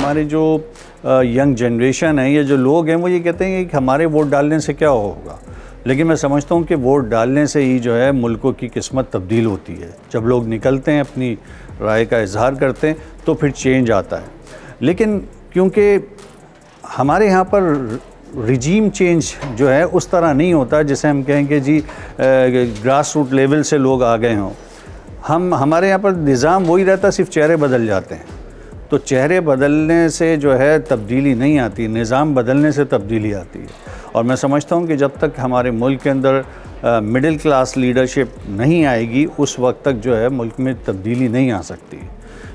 ہمارے جو young generation ہے یا جو لوگ ہیں وہ یہ کہتے ہیں کہ ہمارے ووٹ ڈالنے سے کیا ہوگا، لیکن میں سمجھتا ہوں کہ ووٹ ڈالنے سے ہی جو ہے ملکوں کی قسمت تبدیل ہوتی ہے۔ جب لوگ نکلتے ہیں اپنی رائے کا اظہار کرتے ہیں تو پھر چینج آتا ہے۔ لیکن کیونکہ ہمارے یہاں پر رجیم چینج جو ہے اس طرح نہیں ہوتا جسے ہم کہیں کہ جی گراس روٹ لیول سے لوگ آ گئے ہوں، ہمارے یہاں پر نظام وہی رہتا، صرف چہرے بدل جاتے ہیں۔ تو چہرے بدلنے سے جو ہے تبدیلی نہیں آتی، نظام بدلنے سے تبدیلی آتی ہے۔ اور میں سمجھتا ہوں کہ جب تک ہمارے ملک کے اندر مڈل کلاس لیڈرشپ نہیں آئے گی اس وقت تک جو ہے ملک میں تبدیلی نہیں آ سکتی،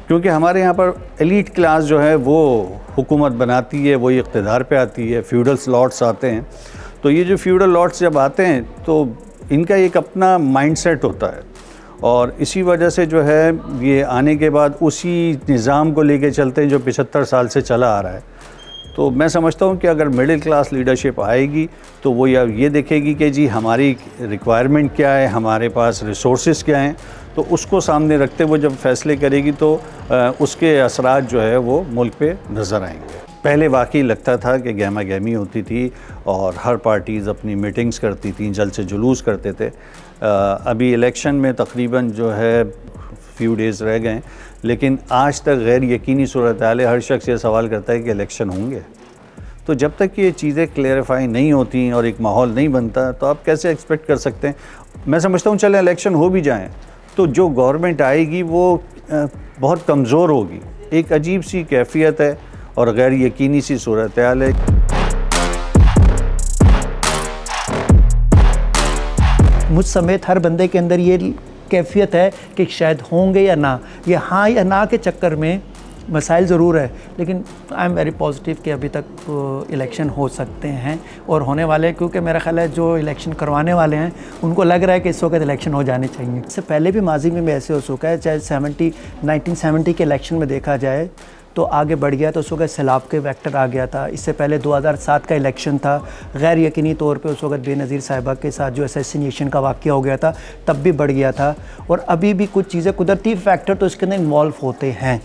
کیونکہ ہمارے یہاں پر ایلیٹ کلاس جو ہے وہ حکومت بناتی ہے، وہی اقتدار پہ آتی ہے، فیوڈل لاٹس آتے ہیں۔ تو یہ جو فیوڈل لاٹس جب آتے ہیں تو ان کا ایک اپنا مائنڈ سیٹ ہوتا ہے، اور اسی وجہ سے جو ہے یہ آنے کے بعد اسی نظام کو لے کے چلتے ہیں جو 75 سال سے چلا آ رہا ہے۔ تو میں سمجھتا ہوں کہ اگر مڈل کلاس لیڈرشپ آئے گی تو وہ یہ دیکھے گی کہ جی ہماری ریکوائرمنٹ کیا ہے، ہمارے پاس ریسورسز کیا ہیں، تو اس کو سامنے رکھتے ہوئے جب فیصلے کرے گی تو اس کے اثرات جو ہے وہ ملک پہ نظر آئیں گے۔ پہلے واقعی لگتا تھا کہ گہما گہمی ہوتی تھی اور ہر پارٹیز اپنی میٹنگز کرتی تھیں، جلد سے جلوس کرتے تھے۔ ابھی الیکشن میں تقریباً جو ہے فیو ڈیز رہ گئے، لیکن آج تک غیر یقینی صورتحال ہے۔ ہر شخص یہ سوال کرتا ہے کہ الیکشن ہوں گے۔ تو جب تک یہ چیزیں کلیئرفائی نہیں ہوتی اور ایک ماحول نہیں بنتا تو آپ کیسے ایکسپیکٹ کر سکتے ہیں؟ میں سمجھتا ہوں چلے الیکشن ہو بھی جائیں تو جو گورنمنٹ آئے گی وہ بہت کمزور ہوگی، ایک عجیب سی کیفیت ہے اور غیر یقینی سی صورتحال ہے۔ مجھ سمیت ہر بندے کے اندر یہ کیفیت ہے کہ شاید ہوں گے یا نہ، یہ ہاں یا نہ کے چکر میں مسائل ضرور ہے، لیکن آئی ایم ویری پازیٹیو کہ ابھی تک الیکشن ہو سکتے ہیں اور ہونے والے ہیں، کیونکہ میرا خیال ہے جو الیکشن کروانے والے ہیں ان کو لگ رہا ہے کہ اس وقت الیکشن ہو جانے چاہیے۔ اس سے پہلے بھی ماضی میں بھی ایسے ہو چکا ہے، چاہے 1970 کے الیکشن میں دیکھا جائے تو آگے بڑھ گیا، تو اس وقت سیلاب کے ویکٹر آ گیا تھا۔ اس سے پہلے 2007 کا الیکشن تھا، غیر یقینی طور پہ اس وقت بے نظیر صاحبہ کے ساتھ جو اسیسینیشن کا واقعہ ہو گیا تھا، تب بھی بڑھ گیا تھا۔ اور ابھی بھی کچھ چیزیں قدرتی فیکٹر تو اس کے اندر انوالو ہوتے ہیں،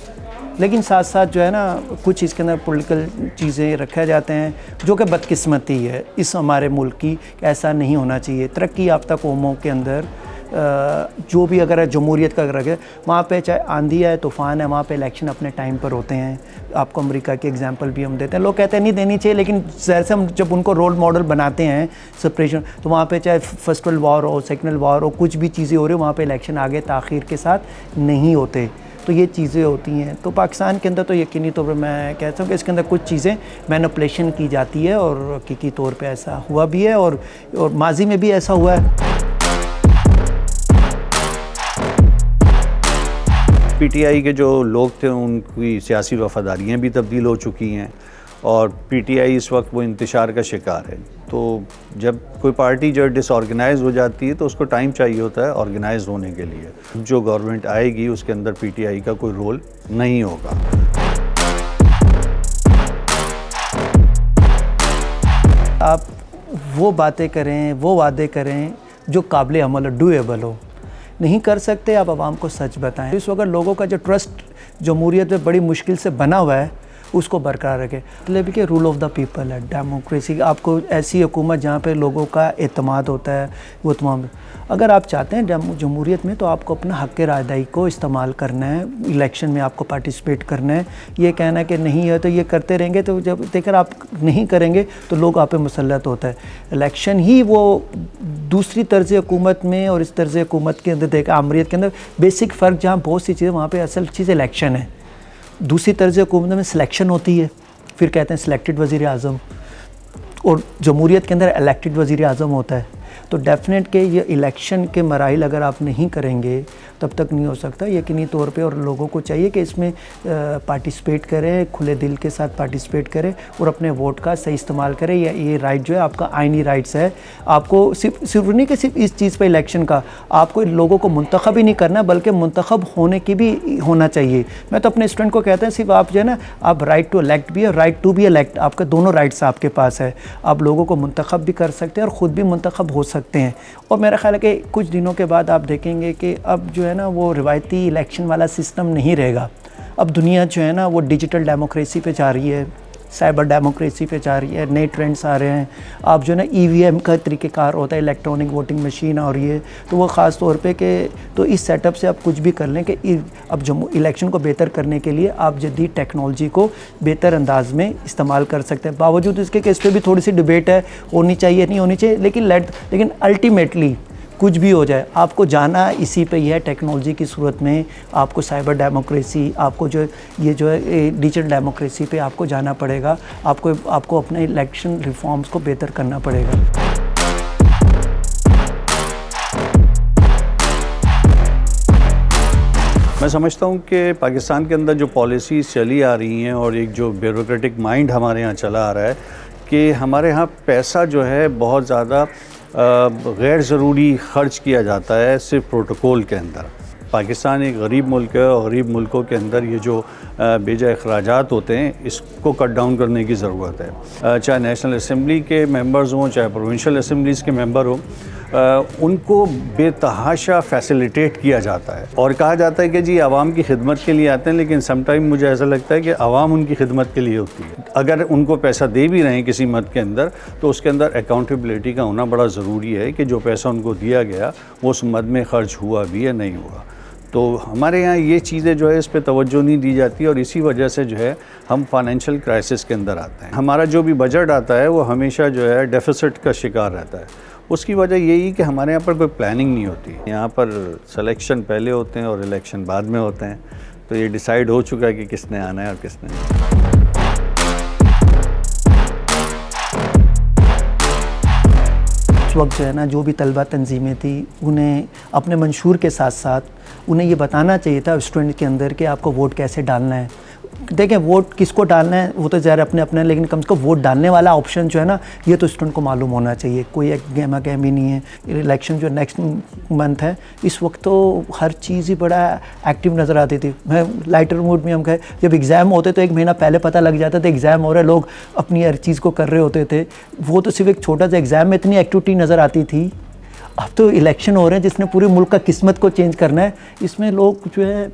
لیکن ساتھ ساتھ جو ہے نا کچھ اس کے اندر پولیٹیکل چیزیں رکھے جاتے ہیں جو کہ بدقسمتی ہے اس ہمارے ملک کی، ایسا نہیں ہونا چاہیے۔ ترقی یافتہ قوموں کے اندر جو بھی اگر جمہوریت کا اگر وہاں پہ چاہے آندھی ہے طوفان ہے، وہاں پہ الیکشن اپنے ٹائم پر ہوتے ہیں۔ آپ کو امریکہ کی ایگزامپل بھی ہم دیتے ہیں، لوگ کہتے ہیں نہیں دینی چاہیے، لیکن ظاہر سے ہم جب ان کو رول ماڈل بناتے ہیں سپریشن، تو وہاں پہ چاہے فرسٹ ورلڈ وار ہو، سیکنڈ ورلڈ وار ہو، کچھ بھی چیزیں ہو رہی ہیں وہاں پہ الیکشن آگے تاخیر کے ساتھ نہیں ہوتے۔ تو یہ چیزیں ہوتی ہیں۔ تو پاکستان کے اندر تو یقینی طور پر میں کہتا ہوں کہ اس کے اندر کچھ چیزیں مینپولیشن کی جاتی ہے اور حقیقی طور پہ ایسا ہوا بھی ہے اور ماضی میں بھی ایسا ہوا ہے۔ پی ٹی آئی کے جو لوگ تھے ان کی سیاسی وفاداریاں بھی تبدیل ہو چکی ہیں اور پی ٹی آئی اس وقت وہ انتشار کا شکار ہے۔ تو جب کوئی پارٹی جو ڈس آرگنائز ہو جاتی ہے تو اس کو ٹائم چاہیے ہوتا ہے آرگنائز ہونے کے لیے۔ جو گورنمنٹ آئے گی اس کے اندر پی ٹی آئی کا کوئی رول نہیں ہوگا۔ آپ وہ باتیں کریں، وہ وعدے کریں جو قابل عمل ڈویبل ہو، نہیں کر سکتے آپ عوام کو سچ بتائیں۔ اس وقت لوگوں کا جو ٹرسٹ جمہوریت میں بڑی مشکل سے بنا ہوا ہے اس کو برقرار رکھے، مطلب کہ رول آف دا پیپل ہے، ڈیموکریسی۔ آپ کو ایسی حکومت جہاں پہ لوگوں کا اعتماد ہوتا ہے، وہ تمام اگر آپ چاہتے ہیں جمہوریت میں تو آپ کو اپنا حق رائے دہی کو استعمال کرنا ہے، الیکشن میں آپ کو پارٹیسپیٹ کرنا ہے۔ یہ کہنا ہے کہ نہیں ہے تو یہ کرتے رہیں گے تو جب دیکھ کر آپ نہیں کریں گے تو لوگ آپ پہ مسلط ہوتا ہے۔ الیکشن ہی وہ دوسری طرز حکومت میں اور اس طرز حکومت کے اندر دیکھا آمریت کے اندر بیسک فرق جہاں بہت سی چیزیں وہاں پہ اصل چیز الیکشن ہے۔ دوسری طرز حکومت میں سلیکشن ہوتی ہے، پھر کہتے ہیں سلیکٹڈ وزیر اعظم، اور جمہوریت کے اندر الیکٹڈ وزیر اعظم ہوتا ہے۔ تو ڈیفینیٹ کہ یہ الیکشن کے مراحل اگر آپ نہیں کریں گے تب تک نہیں ہو سکتا یقینی طور پہ، اور لوگوں کو چاہیے کہ اس میں پارٹیسپیٹ کریں، کھلے دل کے ساتھ پارٹیسپیٹ کریں اور اپنے ووٹ کا صحیح استعمال کریں۔ یہ رائٹ جو ہے آپ کا آئینی رائٹس ہے۔ آپ کو صرف نہیں کہ صرف اس چیز پہ الیکشن کا، آپ کو لوگوں کو منتخب ہی نہیں کرنا بلکہ منتخب ہونے کی بھی ہونا چاہیے۔ میں تو اپنے اسٹوڈنٹ کو کہتا ہوں صرف آپ جو ہے نا آپ رائٹ ٹو الیکٹ بھی ہے، رائٹ ٹو بی الیکٹ، آپ کے دونوں رائٹس آپ کے پاس ہے۔ آپ لوگوں کو منتخب بھی کر سکتے ہیں اور خود بھی منتخب ہو سکتے ہیں۔ اور میرا خیال ہے کہ کچھ دنوں کے بعد آپ دیکھیں گے کہ اب جو ہے نا وہ روایتی الیکشن والا سسٹم نہیں رہے گا۔ اب دنیا جو ہے نا وہ ڈیجیٹل ڈیموکریسی پہ جا رہی ہے, سائبر ڈیموکریسی پہ جا رہی ہے, نئے ٹرینڈس آ رہے ہیں. آپ جو ہے نا EVM کا طریقہ کار ہوتا ہے, الیکٹرانک ووٹنگ مشین آ رہی ہے, تو وہ خاص طور پہ کہ تو اس سیٹ اپ سے آپ کچھ بھی کر لیں کہ اب الیکشن کو بہتر کرنے کے لیے آپ جدید ٹیکنالوجی کو بہتر انداز میں استعمال کر سکتے ہیں. باوجود اس کے کہ اس پہ بھی تھوڑی سی ڈبیٹ ہے, ہونی چاہیے نہیں ہونی چاہیے, لیکن الٹیمیٹلی کچھ بھی ہو جائے آپ کو جانا اسی پہ ہی ہے. ٹیکنالوجی کی صورت میں آپ کو سائبر ڈیموکریسی, آپ کو جو یہ جو ہے ڈیجیٹل ڈیموکریسی پہ آپ کو جانا پڑے گا. آپ کو اپنے الیکشن ریفارمز کو بہتر کرنا پڑے گا. میں سمجھتا ہوں کہ پاکستان کے اندر جو پالیسیز چلی آ رہی ہیں اور ایک جو بیوروکریٹک مائنڈ ہمارے یہاں چلا آ رہا ہے کہ ہمارے ہاں پیسہ جو ہے بہت زیادہ غیر ضروری خرچ کیا جاتا ہے صرف پروٹوکول کے اندر. پاکستان ایک غریب ملک ہے اور غریب ملکوں کے اندر یہ جو بے جا اخراجات ہوتے ہیں اس کو کٹ ڈاؤن کرنے کی ضرورت ہے. چاہے نیشنل اسمبلی کے ممبرز ہوں, چاہے پروونشل اسمبلیز کے ممبر ہوں, ان کو بے تحاشا فیسیلیٹیٹ کیا جاتا ہے اور کہا جاتا ہے کہ جی عوام کی خدمت کے لیے آتے ہیں, لیکن سم ٹائم مجھے ایسا لگتا ہے کہ عوام ان کی خدمت کے لیے ہوتی ہے. اگر ان کو پیسہ دے بھی رہے ہیں کسی مد کے اندر تو اس کے اندر اکاؤنٹیبلٹی کا ہونا بڑا ضروری ہے کہ جو پیسہ ان کو دیا گیا وہ اس مد میں خرچ ہوا بھی یا نہیں ہوا. تو ہمارے یہاں یہ چیزیں جو ہے اس پہ توجہ نہیں دی جاتی اور اسی وجہ سے جو ہے ہم فائنینشیل کرائسس کے اندر آتے ہیں. ہمارا جو بھی بجٹ آتا ہے وہ ہمیشہ جو ہے ڈیفیسٹ کا شکار رہتا ہے. اس کی وجہ یہی کہ ہمارے یہاں پر کوئی پلاننگ نہیں ہوتی. یہاں پر سلیکشن پہلے ہوتے ہیں اور الیکشن بعد میں ہوتے ہیں, تو یہ ڈیسائیڈ ہو چکا ہے کہ کس نے آنا ہے اور کس نے نہیں. اس وقت جو ہے نا جو بھی طلبہ تنظیمیں تھیں انہیں اپنے منشور کے ساتھ ساتھ انہیں یہ بتانا چاہیے تھا اسٹوڈنٹ کے اندر کہ آپ کو ووٹ کیسے ڈالنا ہے. دیکھیں ووٹ کس کو ڈالنا ہے وہ تو ظاہر اپنے لیکن کم سے کم ووٹ ڈالنے والا آپشن جو ہے نا یہ تو اسٹوڈنٹ کو معلوم ہونا چاہیے. کوئی ایک گہما گہمی نہیں ہے. الیکشن جو نیکسٹ منتھ ہے اس وقت تو ہر چیز ہی بڑا ایکٹیو نظر آتی تھی. میں لائٹر موڈ میں ہم کہے جب ایگزام ہوتے تو ایک مہینہ پہلے پتہ لگ جاتا تھا ایگزام ہو رہا ہے, لوگ اپنی ہر چیز کو کر رہے ہوتے تھے. وہ تو صرف ایک چھوٹا سا ایگزام میں اتنی ایکٹیویٹی نظر آتی تھی. اب تو الیکشن ہو رہے ہیں جس نے پورے ملک کا قسمت کو چینج کرنا ہے, اس میں لوگ جو ہے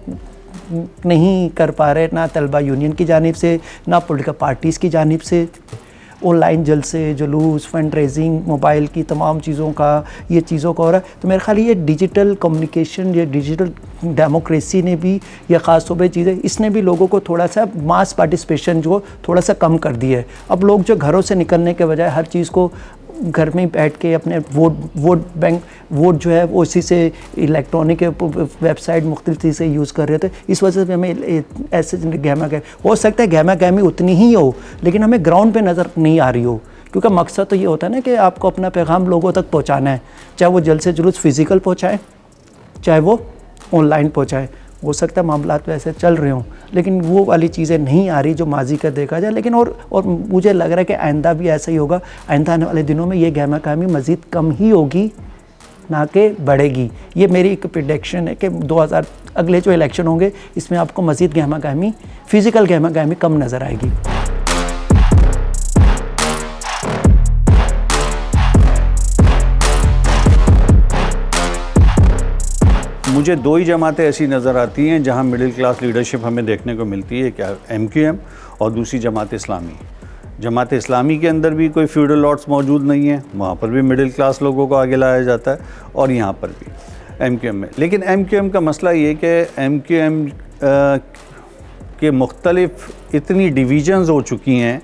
نہیں کر پا رہے, نہ طلبہ یونین کی جانب سے نہ پولیٹیکل پارٹیز کی جانب سے. آن لائن جلسے, جلوس, فنڈ ریزنگ, موبائل کی تمام چیزوں کا یہ چیزوں کا ہو رہا ہے. تو میرے خیال یہ ڈیجیٹل کمیونیکیشن, یہ ڈیجیٹل ڈیموکریسی نے بھی یہ خاص طور پہ چیزیں اس نے بھی لوگوں کو تھوڑا سا ماس پارٹیسپیشن جو تھوڑا سا کم کر دی ہے. اب لوگ جو گھروں سے نکلنے کے بجائے ہر چیز کو گھر میں ہی بیٹھ کے اپنے ووٹ جو ہے وہ اسی سے الیکٹرانک ویب سائٹ مختلف چیزیں یوز کر رہے تھے. اس وجہ سے ہمیں ایسے گہما گہمی ہو سکتا ہے, گہما گہمی اتنی ہی ہو لیکن ہمیں گراؤنڈ پہ نظر نہیں آ رہی ہو, کیونکہ مقصد تو یہ ہوتا ہے نا کہ آپ کو اپنا پیغام لوگوں تک پہنچانا ہے, چاہے وہ جلسے جلوس فزیکل پہنچائیں چاہے وہ آن لائن پہنچائیں. ہو سکتا ہے معاملات ویسے چل رہے ہوں لیکن وہ والی چیزیں نہیں آ رہی جو ماضی کا دیکھا جائے. لیکن اور مجھے لگ رہا ہے کہ آئندہ بھی ایسا ہی ہوگا. آئندہ آنے والے دنوں میں یہ گہما گہمی مزید کم ہی ہوگی نہ کہ بڑھے گی. یہ میری ایک پریڈکشن ہے کہ 2000 اگلے جو الیکشن ہوں گے اس میں آپ کو مزید گہما گہمی, فزیکل گہما گہمی کم نظر آئے گی. مجھے دو ہی جماعتیں ایسی نظر آتی ہیں جہاں مڈل کلاس لیڈرشپ ہمیں دیکھنے کو ملتی ہے, کیا MQM اور دوسری جماعت اسلامی. جماعت اسلامی کے اندر بھی کوئی فیوڈل لاٹس موجود نہیں ہیں, وہاں پر بھی مڈل کلاس لوگوں کو آگے لایا جاتا ہے, اور یہاں پر بھی MQM میں. لیکن MQM کا مسئلہ یہ کہ MQM کے مختلف اتنی ڈویژنز ہو چکی ہیں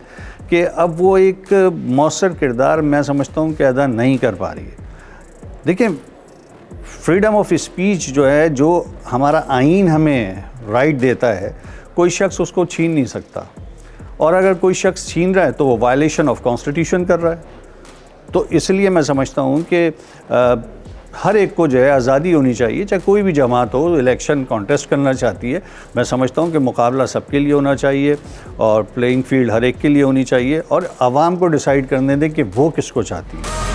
کہ اب وہ ایک مؤثر کردار میں سمجھتا ہوں کہ ادا نہیں کر پا رہی ہے. دیکھیں فریڈم آف اسپیچ جو ہے, جو ہمارا آئین ہمیں رائٹ دیتا ہے, کوئی شخص اس کو چھین نہیں سکتا, اور اگر کوئی شخص چھین رہا ہے تو وہ وائلیشن آف کانسٹیٹیوشن کر رہا ہے. تو اس لیے میں سمجھتا ہوں کہ ہر ایک کو جو ہے آزادی ہونی چاہیے, چاہے کوئی بھی جماعت ہو الیکشن کانٹیسٹ کرنا چاہتی ہے, میں سمجھتا ہوں کہ مقابلہ سب کے لیے ہونا چاہیے اور پلینگ فیلڈ ہر ایک کے لیے ہونی چاہیے, اور عوام کو ڈیسائیڈ کرنے دیں کہ وہ کس کو چاہتی ہے.